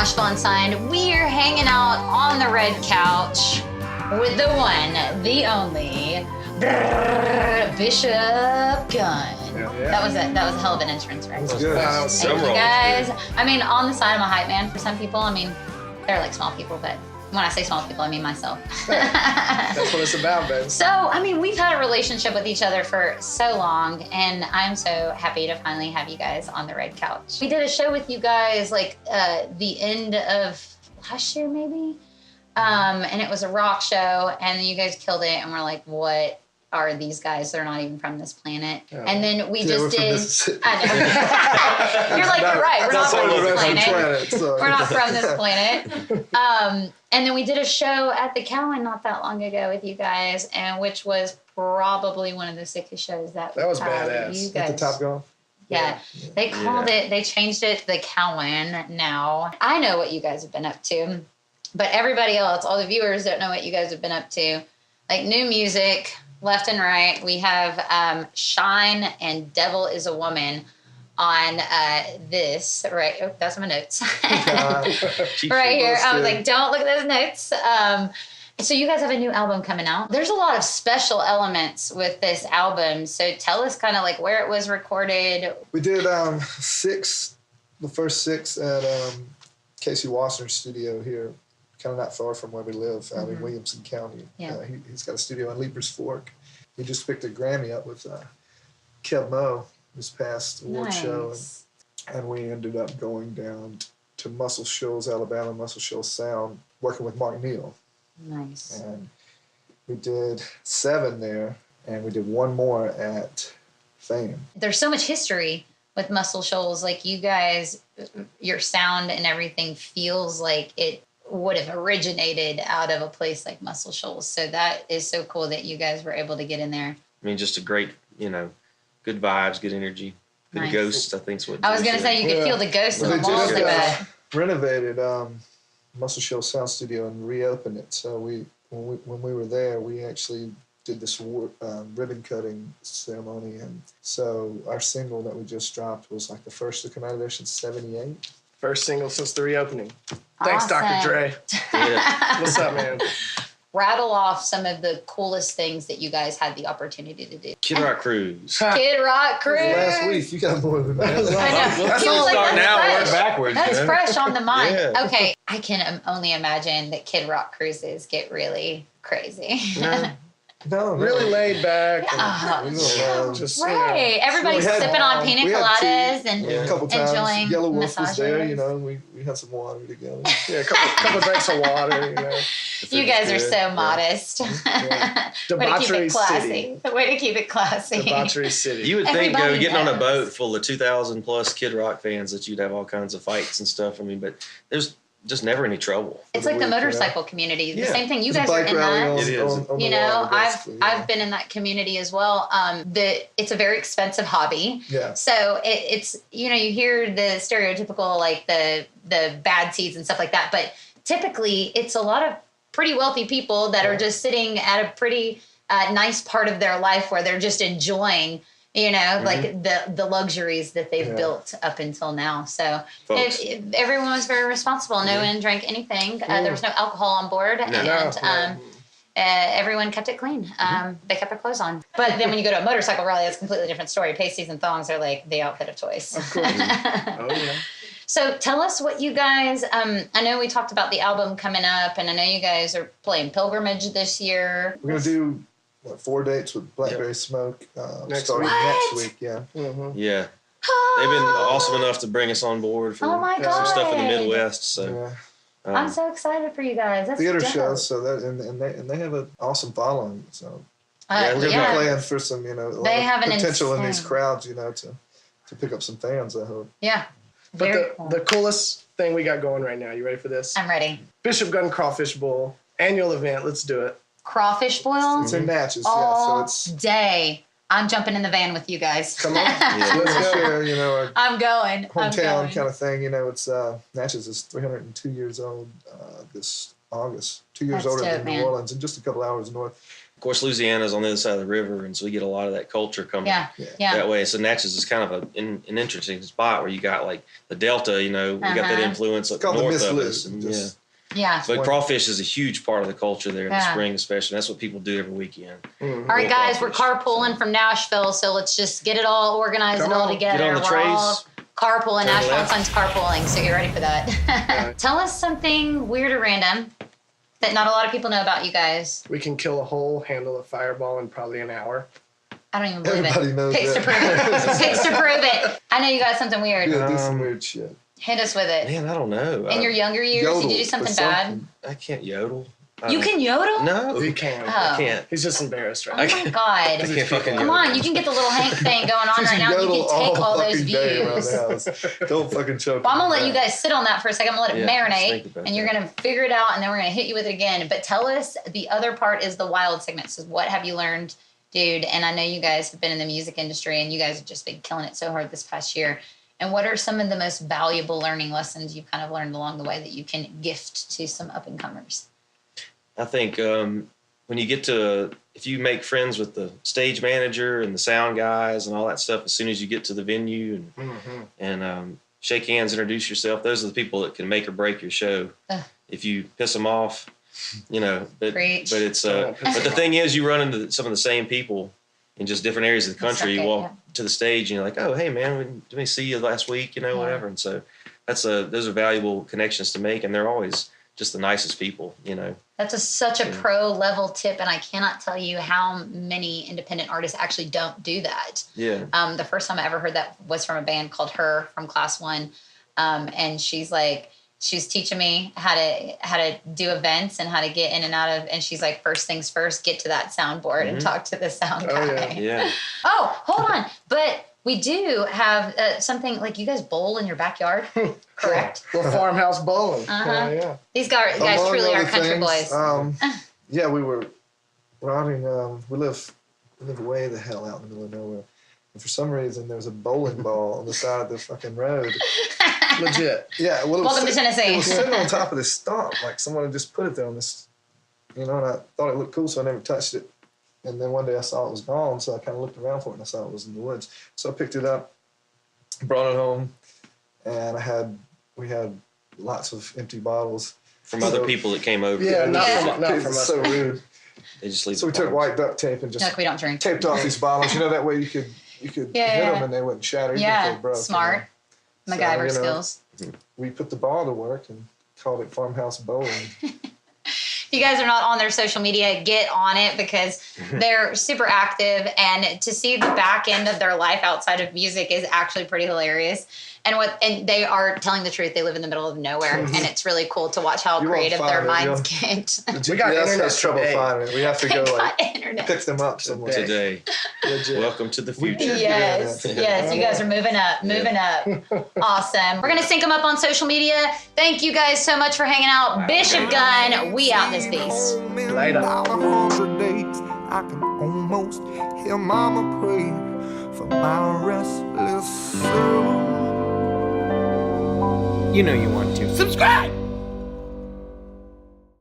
Nashville Unsigned. We're hanging out on the red couch with the one, the only, Bishop Gunn. Yeah. That was a hell of an entrance, right? That was good. Thank you guys. I mean, on the side, I'm a hype man for some people. I mean, they're like small people, but when I say small people, I mean myself. That's what it's about, babe. So, I mean, we've had a relationship with each other for so long, and I'm so happy to finally have you guys on the red couch. We did a show with you guys like the end of last year, maybe, and it was a rock show, and you guys killed it, and we're like, what are these guys? They're not even from this planet. Yeah. And then we just did. I know. You're like, you're right. We're not from this planet. We're not from this planet. And then we did a show at the Cowan not that long ago with you guys, and which was probably one of the sickest shows that was badass. You guys. At the Top Golf. Yeah. They called it. They changed it to the Cowan now. I know what you guys have been up to, but everybody else, all the viewers, don't know what you guys have been up to. Like new music. Left and right, we have Shine and Devil is a Woman on this, right? Oh, that's my notes. Right here. I was like, don't look at those notes. So you guys have a new album coming out. There's a lot of special elements with this album. So tell us kind of like where it was recorded. We did the first six at Casey Wasser's studio here, kind of not far from where we live, out in Williamson County. Yeah. He's got a studio in Leapers Fork. He just picked a Grammy up with Kev Moe this past award show. And we ended up going down to Muscle Shoals, Alabama, Muscle Shoals Sound, working with Mark Neal. Nice. And we did 7 there, and we did 1 more at Fame. There's so much history with Muscle Shoals. Like you guys, your sound and everything feels like it would have originated out of a place like Muscle Shoals. So that is so cool that you guys were able to get in there. I mean, just a great, good vibes, good energy, good ghosts, I think is what I was going to say, you could feel the ghosts in the walls. They just renovated Muscle Shoals Sound Studio and reopened it. So when we were there, we actually did this ribbon cutting ceremony. And so our single that we just dropped was like the first to come out of there since 78. First single since the reopening. Thanks, Dr. Dre. Yeah. What's up, man? Rattle off some of the coolest things that you guys had the opportunity to do. Kid Rock Cruz. Kid Rock Cruz. Last week, you got more than that. I know. That's all start now. Work backwards. That's fresh on the mind. Yeah. Okay, I can only imagine that Kid Rock Cruises get really crazy. No, really laid back. Just, right. Everybody's sipping on pina coladas and a couple times. enjoying Yellow Wolf massages. was there, we had some water together. Yeah, a couple drinks of water, You guys are so modest. Yeah. Way to keep Debauchery it classy. City. Way to keep it classy. Debauchery City. You would think Everybody getting on a knows. boat full of 2,000 plus Kid Rock fans that you'd have all kinds of fights and stuff. I mean, but there's just never any trouble. It's like the motorcycle community. The same thing. You It's a guys are bike in rally that. It is. on the water, basically, I've been in that community as well. It's a very expensive hobby. Yeah. So it's you hear the stereotypical like the bad seeds and stuff like that, but typically it's a lot of pretty wealthy people that are just sitting at a pretty nice part of their life where they're just enjoying like the luxuries that they've built up until now. So everyone was very responsible. No one drank anything. There was no alcohol on board. And everyone kept it clean. They kept their clothes on. But then when you go to a motorcycle rally, it's a completely different story. Pasties and thongs are like the outfit of choice. Of course. Oh, yeah. So tell us what you guys, I know we talked about the album coming up, and I know you guys are playing Pilgrimage this year. We're going to do 4 dates with Blackberry Smoke starting week. next week. Yeah. Mm-hmm. Yeah. They've been awesome enough to bring us on board for my some stuff in the God. Midwest. So Yeah. I'm so excited for you guys. That's Theater dope. shows, so that and they have an awesome following. So Yeah, we're gonna be playing for some, a lot They have of an potential in these insane- crowds, to pick up some fans. I hope. Yeah. But Very cool. the coolest thing we got going right now, you ready for this? I'm ready. Bishop Gunn Crawfish Bowl, annual event. Let's do it. Crawfish boil It's in Natchez, all so it's day. I'm jumping in the van with you guys. Come on. Yeah. Let's go. share, our I'm going. hometown kind of thing. It's Natchez is 302 years old this August. 2 years That's older dope, than man. New Orleans, and just a couple hours north. course, Louisiana's on the other side of the river, and so we get a lot of that culture coming Yeah. that way. So Natchez is kind of an interesting spot where you got like the Delta, we got that influence up north of us. And, Yeah. But crawfish is a huge part of the culture there in the spring, especially. That's what people do every weekend. Mm-hmm. All right, guys, we're carpooling from Nashville, so let's just get it all organized and all together. Get on the trays. Carpooling, Nashville Unsigned's carpooling, so get ready for that. Tell us something weird or random that not a lot of people know about you guys. We can kill a whole handle of Fireball in probably an hour. I don't even believe Everybody it. knows Pics that. to prove it. Pics to prove it. I know you got something weird. Yeah, do some weird shit. Hit us with it. Man, I don't know. In your younger years, did you do something bad? I can't yodel. You can yodel? No. He can't. Oh. I can't. He's just embarrassed, Oh right? my God. I can't fucking Come yodel. on, you can get the little Hank thing going on right now. You Yodel can take all those fucking day around views. the house. Don't fucking choke. Well, I'm going to let you guys sit on that for a second. I'm going to let it Yeah, marinate, think about and you're that. going to figure it out, and then we're going to hit you with it again. But tell us, the other part is the wild segment. So what have you learned, dude? And I know you guys have been in the music industry, and you guys have just been killing it so hard this past year. And what are some of the most valuable learning lessons you've kind of learned along the way that you can gift to some up-and-comers? I think when you get to, if you make friends with the stage manager and the sound guys and all that stuff, as soon as you get to the venue and shake hands, introduce yourself, those are the people that can make or break your show. If you piss them off, but Preach. it's but the thing is, you run into some of the same people in just different areas of the country. You walk to the stage and you're like, oh, hey man, did we see you last week? Whatever. And so those are valuable connections to make, and they're always just the nicest people. That's such a pro level tip, and I cannot tell you how many independent artists actually don't do that. Yeah. The first time I ever heard that was from a band called Her from Class 1, and she's teaching me how to do events and how to get in and out of. And she's like, first things first, get to that soundboard and talk to the sound guy. Yeah. Oh, hold on, but we do have something like you guys bowl in your backyard, correct? We're farmhouse bowling. Uh-huh. These guys Among truly are other country things, boys. Yeah, we were riding. We live way the hell out in the middle of nowhere, and for some reason there was a bowling ball on the side of the fucking road. Legit. Yeah, well, Welcome to Tennessee. It was sitting on top of this stump, like someone had just put it there on this, and I thought it looked cool, so I never touched it. And then one day I saw it was gone, so I kind of looked around for it, and I saw it was in the woods. So I picked it up, brought it home, and we had lots of empty bottles. From other people that came over. Yeah, not It's from us. so rude. They just leave So we took white duct tape and just Like we don't drink. taped off these bottles. That way you could hit them and they wouldn't shatter even if they broke. Smart. MacGyver skills. We put the ball to work and called it Farmhouse Bowling. If you guys are not on their social media, get on it because they're super active, and to see the back end of their life outside of music is actually pretty hilarious. And they are telling the truth. They live in the middle of nowhere, and it's really cool to watch how creative their minds get. We got internet has trouble today. finding it. We have to go internet pick them up somewhere. today. Legit. Welcome to the future. Yes, you guys are moving up. Awesome. We're going to sync them up on social media. Thank you guys so much for hanging out. Bishop Gunn, we out this piece. Later. I can almost hear mama pray for my restless soul. You know you want to. Subscribe!